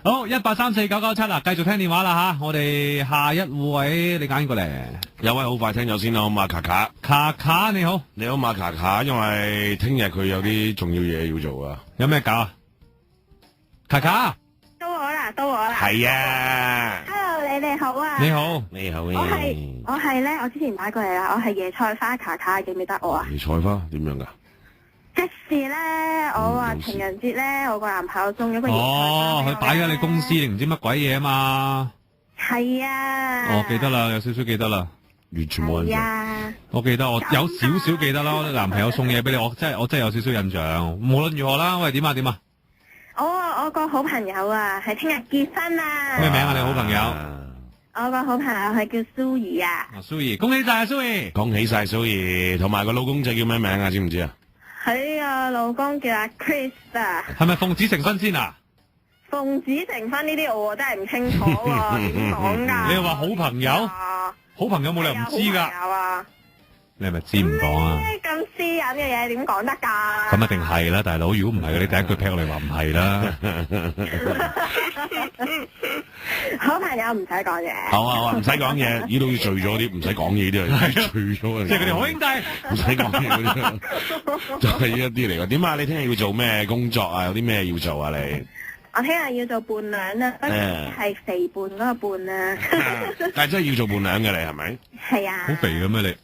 好，1834997啦，繼續聽電話啦吓，我哋下一位你揀過嚟，有位好快聽咗先啦，馬卡卡，卡卡你好，你好馬卡卡，因為聽日佢有啲重要嘢要做啊，有咩搞啊？卡卡，到我啦，係啊 Hello， 你哋好啊。你好，你好，我係咧，我之前打過嚟啦，我係椰菜花卡卡，記唔記得我啊？椰菜花點樣噶？即是咧，我話情人節咧，我個男朋友送咗個椰菜花哦，佢擺咗你公司定唔知乜鬼嘢啊嘛？係啊。哦，記得啦，有少少記得啦，完全冇印象。啊。我記得，我有少少記得啦，我男朋友送嘢俾你，我真係有少少印象。無論如何啦，喂，點啊？我個好朋友啊，係聽日結婚啊。咩名啊？你好朋友？我個好朋友係叫蘇怡啊。蘇怡，恭喜晒蘇怡！恭喜晒蘇怡，同埋個老公仔叫咩名啊？知唔知啊？佢個老公叫阿 Chris 啊。係咪奉子成婚先啊？奉子成婚呢啲我真係唔清楚喎，點講㗎？你又話好朋友？好朋友冇理由唔知㗎。你係咪知唔講啊？咁私隱嘅嘢點講得㗎？咁一定係啦，大佬。如果唔係，你第一句劈落嚟話唔係啦。好朋友唔使講嘢。好啊，唔使講嘢，呢度要聚咗啲，唔使講嘢啲啊，聚咗即係佢哋好兄弟，唔使講嘢嗰啲，就係呢一啲嚟㗎。點啊？你聽日要做咩工作啊？有啲咩要做啊？你？我聽日要做伴娘啦，係肥伴嗰個伴啊。但係真係要做伴娘嘅你係咪？係啊。好肥嘅咩你？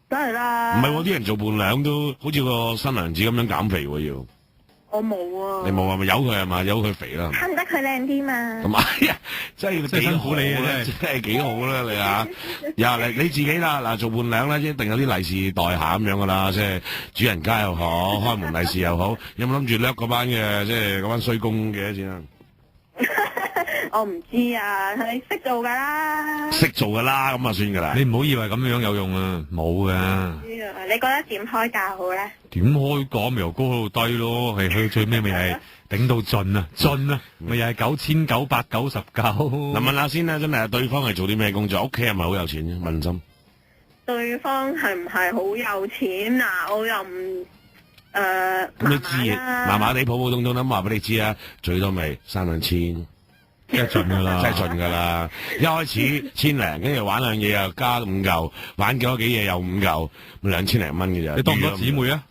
梗係啦。唔係喎，啲人做伴娘都好似個新娘子咁樣減肥喎要。我冇啊。你冇啊？咪由佢係嘛？由佢肥啦。恨得佢靚啲嘛。咁哎呀，真係辛苦你啊！真係幾好啦你啊！又你自己啦嗱，做伴娘咧一定有啲利是袋下咁樣噶啦，即係主人家又好，開門利是又好，有冇諗住掠嗰班嘅即係嗰班衰公幾多錢啊？我唔知啊，你識做噶啦。識做噶啦，咁啊算噶啦。你唔好以為咁樣有用啊，冇噶。你覺得點開價好咧？點開價咪由高去到低咯，係去到最尾咪係頂到盡啊，盡啊，咪又係9999。嗱，問下先啦，真係對方係做啲咩工作？屋企係咪好有錢？問心。對方係唔係好有錢啊？我又唔咁你知麻麻地普普通通咁話俾你知啊，最多咪3-2千。真係盡噶啦，真係盡噶啦！一開始1000零，跟住玩兩嘢又加5嚿，玩幾嘢又5嚿，咪2000零蚊嘅咋？你多唔多姊妹啊？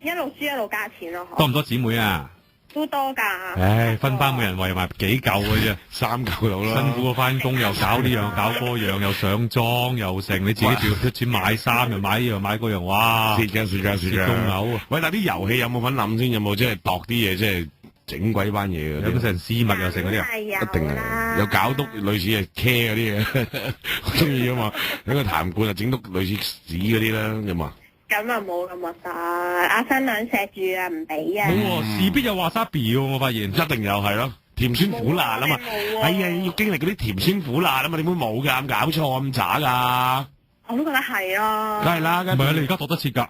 一路輸一路加錢咯。多唔多姊妹啊？都多噶。唉，分班每人為埋幾嚿嘅啫，3嚿到啦。辛苦過翻工，又搞呢樣搞嗰樣，又上妝又成，你自己仲要出錢買衫，又買呢樣買嗰樣，哇！蝕㗎，公牛啊！喂，但啲遊戲有冇份諗先？有冇即係度啲嘢，即係整鬼班嘢嘅？有冇成絲襪又成嗰啲啊？一定係有搞督類似係茄嗰啲嘢，我中意啊嘛！喺個痰罐啊，整督類似屎嗰啲啦，有冇啊？咁啊冇咁核突，阿新娘錫住啊，唔俾啊！冇喎，事必有華沙比喎，我發現一定有係咯，甜酸苦辣啊嘛！哎呀，要經歷嗰啲甜酸苦辣啊嘛，點會冇㗎？咁搞錯咁渣㗎？我都覺得係咯。梗係啦，唔係啊，你而家度得切㗎？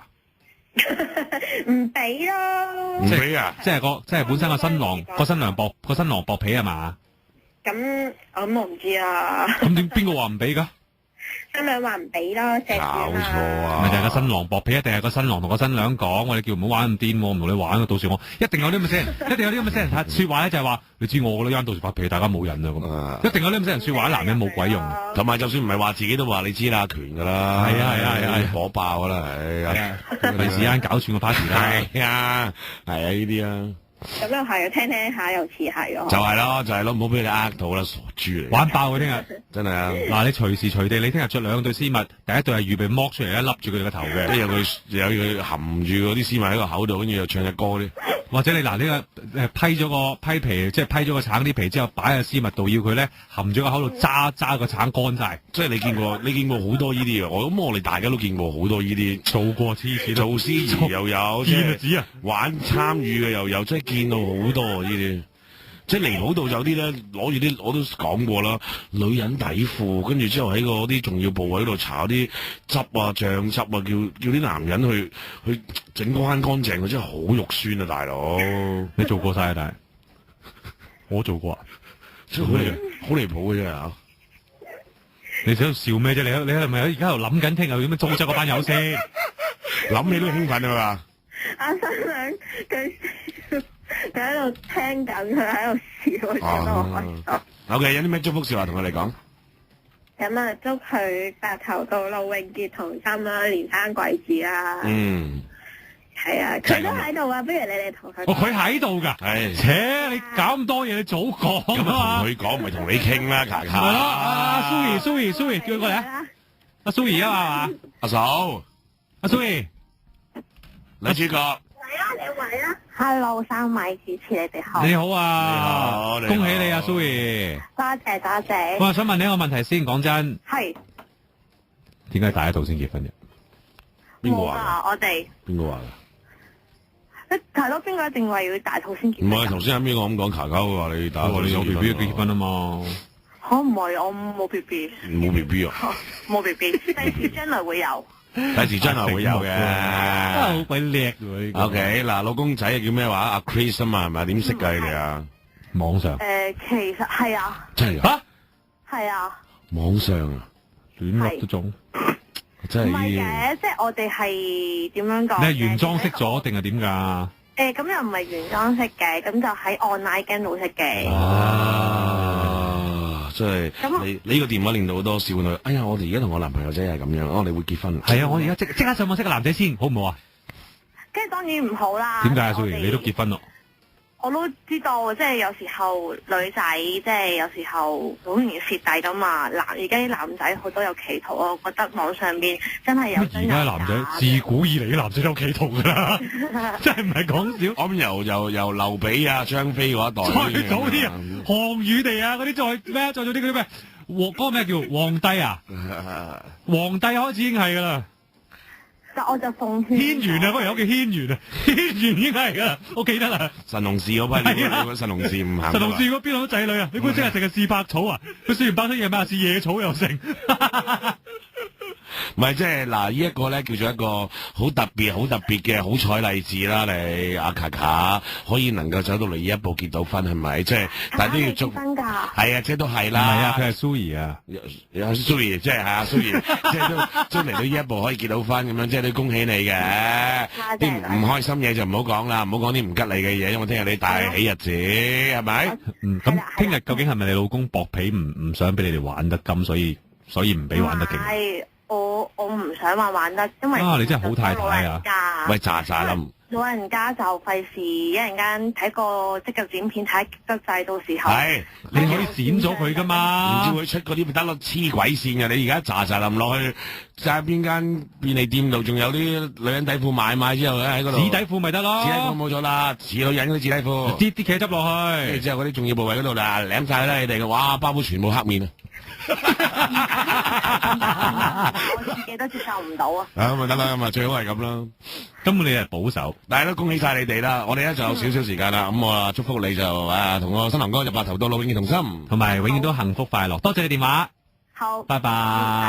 唔俾咯。唔俾啊！即係本身個新娘薄皮係嘛？咁我唔知啊。咁邊個話唔俾㗎？新娘話唔俾咯，錫住搞錯啊！咪就係個新郎薄皮，一定係個新郎同個新娘講，我哋叫唔好玩咁癲，我唔同你玩，到時我一定有啲咁嘅死人，一定有啲咁嘅死人說話咧，就係話你知我啦，到時發脾氣大家冇癮啊咁，一定有啲咁嘅死人說話，男人冇鬼用，同埋就算唔係話自己都話你知啦，權噶啦，係啊，火爆噶啦，係第時間搞串個 party 啦，係啊呢啲啊。咁又係，聽聽下又似係咯。就係咯，唔好俾你呃到啦，傻豬嚟。玩爆佢聽日，真係啊！嗱，你隨時隨地，你聽日着2對絲襪，第一對係預備剝出嚟咧，笠住佢哋個頭嘅，跟住佢含住嗰啲絲襪喺個口度，跟住又唱隻歌啲。或者你嗱呢個批咗個批皮，即係批咗個橙啲皮之後，擺喺絲襪度，要佢咧含咗個口度揸個橙乾晒。即係你見過好多呢啲嘅，我哋大家都見過好多呢啲，做過黐線，做司儀又有，見就啊，玩參與嘅又有，即係見到好多呢啲。即係離譜到有啲咧攞住啲，我都講過啦，女人底褲，跟住之後喺嗰啲重要部位度搽啲汁啊、醬汁啊，叫啲男人去整翻乾淨，真係好肉酸啊，大佬！你做過晒啊，但係我做過啊，真係好離譜嘅啫嚇！你喺度笑咩啫？你係咪而家喺度諗緊聽日點樣糟質嗰班友先？諗起都興奮啊嘛！阿新娘佢佢喺度聽緊，佢喺度笑，我覺得好開心。OK， 有啲咩祝福說話同我哋講？咁啊，祝佢白頭到老，永結同心啦，連生貴子啦。嗯，係啊，佢都喺度啊，不如你哋同佢。佢喺度㗎。係。切，你搞咁多嘢，你早講咁啊嘛。同佢講，唔係同你傾啦，卡卡。係咯，阿 Suri，叫佢過嚟啊。阿 Suri 啊嘛，阿嫂，阿 Suri，女主角。嚟啊，你嚟啊 ！Hello，三位主持，你哋好。你好啊，你好恭喜你啊 Suri。多謝多謝。我想問你一個問題先，講真。係。點解大一度先結婚嘅？邊個話？我哋。邊個話㗎？係咯，邊個一定話要大肚先結婚？唔係，頭先有邊個咁講？卡卡話你打你有 B B 結婚啊嘛？可唔係？我冇 B B。冇 B B 啊？冇 B B，第時將來會有。第時真係會有嘅。好鬼叻喎！OK，嗱，老公仔叫咩話？阿 Chris 啊嘛，係咪？點識㗎你哋啊？網上。其實係啊。真係啊？係啊。網上啊？亂噏都中。真係。唔係嘅，即係我哋係點樣講？你係原裝識咗定係點㗎？咁又唔係原裝識嘅，咁就喺 online game 度識嘅。即係你呢個電話令到好多少女，哎呀！我哋而家同我男朋友仔係咁樣，我哋會結婚。係啊，我而家即刻上網識個男仔先，好唔好啊？跟住當然唔好啦。點解啊？Suri，你都結婚咯？我都知道，即係有時候女仔，即係有時候好容易蝕底噶嘛。而家啲男仔好多有企圖，我覺得網上邊真係有真有假。而家男仔自古以嚟啲男仔都有企圖噶啦，真係唔係講笑。我諗由劉備啊、張飛嗰一代，再早啲啊，項羽地啊嗰啲再咩？再早啲嗰啲咩？嗰個咩叫皇帝啊？皇帝開始已經係噶啦。但我就奉勸軒轅啊，嗰條友叫軒轅啊，軒轅已經係噶啦，我記得啦。神農氏嗰批，你神農氏唔行。神農氏嗰邊有仔女啊？你估真係成日試百草啊？佢試完百草嘢咩？試野草又成。唔係，即係嗱，呢一個咧叫做一個好特別嘅好彩例子啦。你阿卡卡可以能夠走到嚟呢一步結到婚，係咪？即係但係都要祝婚㗎。係啊，即係都係啦。唔係啊，佢係 Suri 啊，有 Suri 即係係啊 Suri，即係都嚟到呢一步可以結到婚咁樣，即係都恭喜你嘅。啲唔開心嘢就唔好講啦，唔好講啲唔吉利嘅嘢，因為聽日你大喜日子係咪？咁聽日究竟係咪你老公薄皮唔想俾你哋玩得金，所以唔俾玩得勁？係我唔想話玩得，因為你真係好太太啊！喂，渣冧。老人家就費事一陣間睇個即刻剪片睇得滯，到時候係你可以剪咗佢噶嘛？唔知會出嗰啲咪得咯，黐鬼線嘅！你而家渣冧落去，就喺邊間便利店度，仲有啲女人底褲買之後咧喺嗰度。紙底褲咪得咯，紙底褲冇咗啦，似女人嗰啲紙底褲。啲茄汁落去，跟住之後嗰啲重要部位嗰度啦，舐晒啦你哋嘅，哇包保全部黑面啊！我自己都接受唔到啊！咁咪得啦，咁啊最好係咁啦。根本你係保守，但係都恭喜晒你哋啦！我哋咧就有少少時間啦，咁我啊祝福你就同個新郎哥就白頭到老，永結同心，同埋永遠都幸福快樂。多謝你電話，好，拜拜，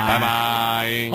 拜拜。